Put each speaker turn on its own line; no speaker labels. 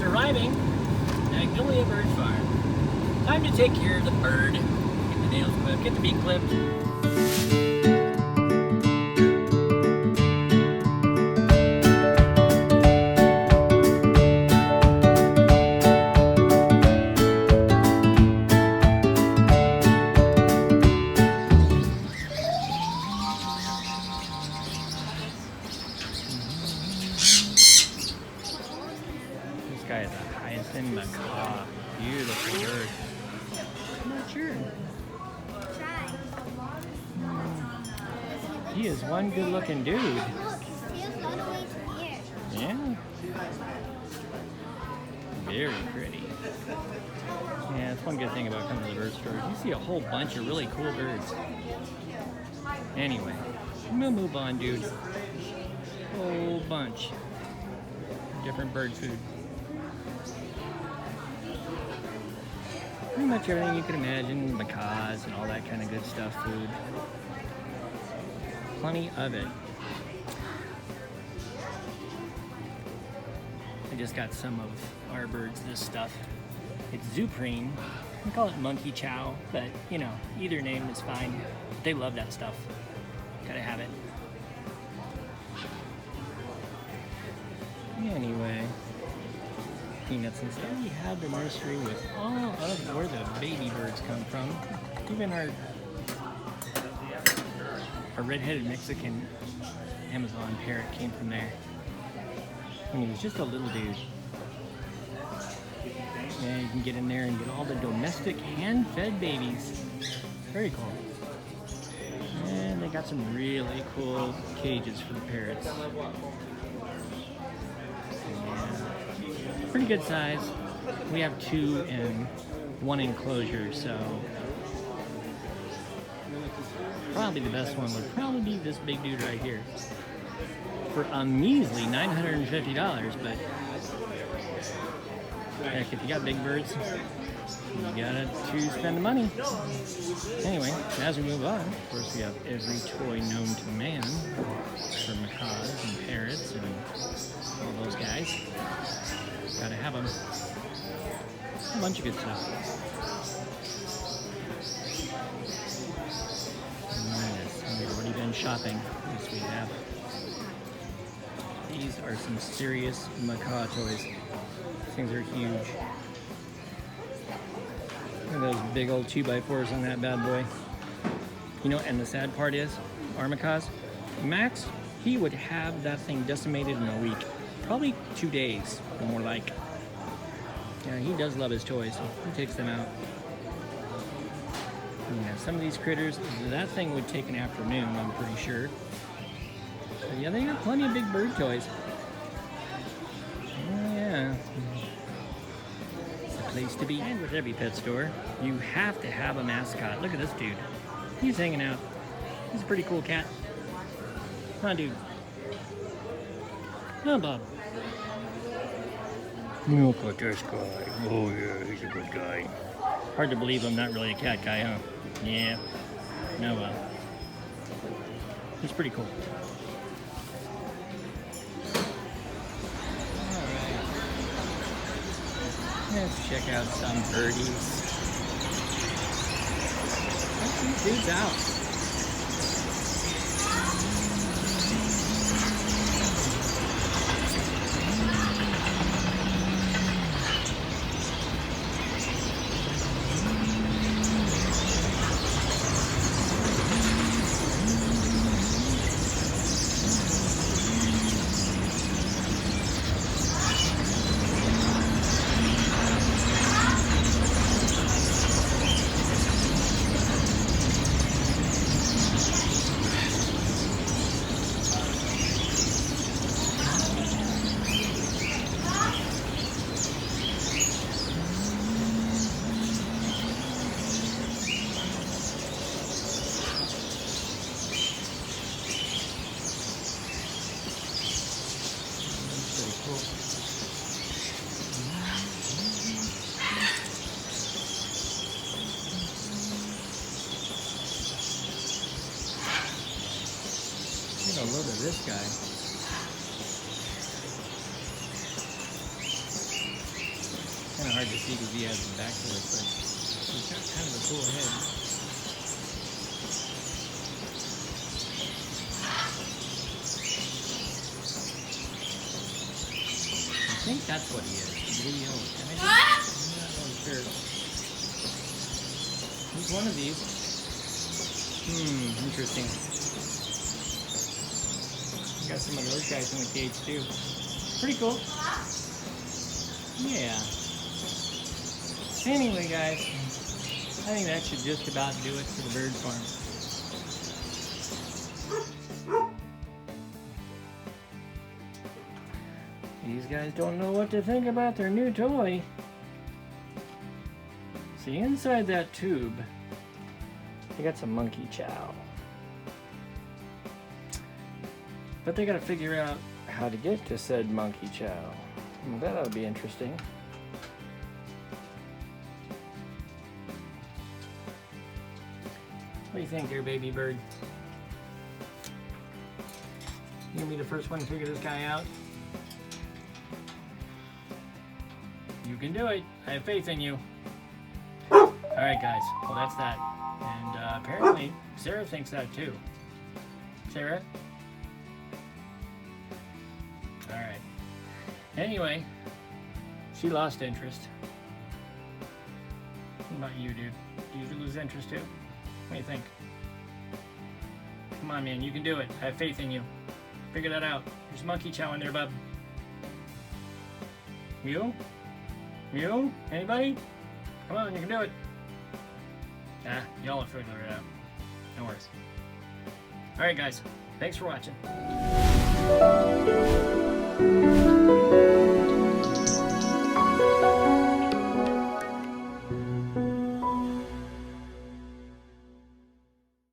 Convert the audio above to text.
arriving at Magnolia Bird Farm. Time to take care of the bird. Get the nails clipped, get the beak clipped. This guy is a hyacinth macaw. Beautiful bird. I'm not sure. He is one good looking dude.
Look, his tail's all the way to here.
Yeah. Very pretty. Yeah, that's one good thing about coming to the bird stores. You see a whole bunch of really cool birds. Anyway, I'm gonna move on, dude. Whole bunch. Different bird food. Pretty much everything you can imagine, macaws and all that kind of good stuff, food. Plenty of it. I just got some of our birds this stuff. It's Zupreme. We call it monkey chow, but you know, either name is fine. They love that stuff. Gotta have it. Anyway, peanuts and stuff. We have the nursery with all of where the baby birds come from. Even our red-headed Mexican Amazon parrot came from there. And he was just a little dude. Yeah, you can get in there and get all the domestic hand-fed babies. Very cool. And they got some really cool cages for the parrots. Pretty good size. We have 2 in 1 enclosure, so probably the best one would probably be this big dude right here for a measly $950. But heck, if you got big birds, you gotta spend the money. Anyway, as we move on, of course, we have every toy known to man for macaws and parrots and all those guys. Gotta have them. A bunch of good stuff. Yes, we've already been shopping. Yes, we have. These are some serious macaw toys. These things are huge. Look at those big old 2x4s on that bad boy. You know, and the sad part is, our macaws, Max, he would have that thing decimated in a week. Probably 2 days, or more like. Yeah, he does love his toys, so he takes them out. Yeah, some of these critters, that thing would take an afternoon, I'm pretty sure. But yeah, they got plenty of big bird toys. Oh, yeah. It's a place to be. And with every pet store, you have to have a mascot. Look at this dude. He's hanging out. He's a pretty cool cat. Come on, dude. Come on, Bob. Look at this guy. Oh yeah, he's a good guy. Hard to believe I'm not really a cat guy, huh? Yeah. No, well. He's pretty cool. Alright. Let's check out some birdies. Check these dudes out. Get a load of this guy. hard to see because he has the back to it, but he's got kind of a cool head. I think that's what he is. Blue yellow. I'm not really sure. He's one of these. Interesting. Got some of those guys in the cage too. Pretty cool. Yeah. Anyway, guys, I think that should just about do it for the bird farm. These guys don't know what to think about their new toy. See, inside that tube, they got some monkey chow. But they gotta figure out how to get to said monkey chow. Well, that ought to be interesting. What do you think here, baby bird? You gonna be the first one to figure this guy out? You can do it. I have faith in you. Alright, guys. Well, that's that. And apparently, Sarah thinks that too. Sarah? Alright. Anyway, she lost interest. What about you, dude? Did you lose interest too? What do you think? Come on, man. You can do it. I have faith in you. Figure that out. There's monkey chow in there, bub. You? You? Anybody? Come on, you can do it. Ah, y'all will figure it out. No worries. Alright, guys. Thanks for watching.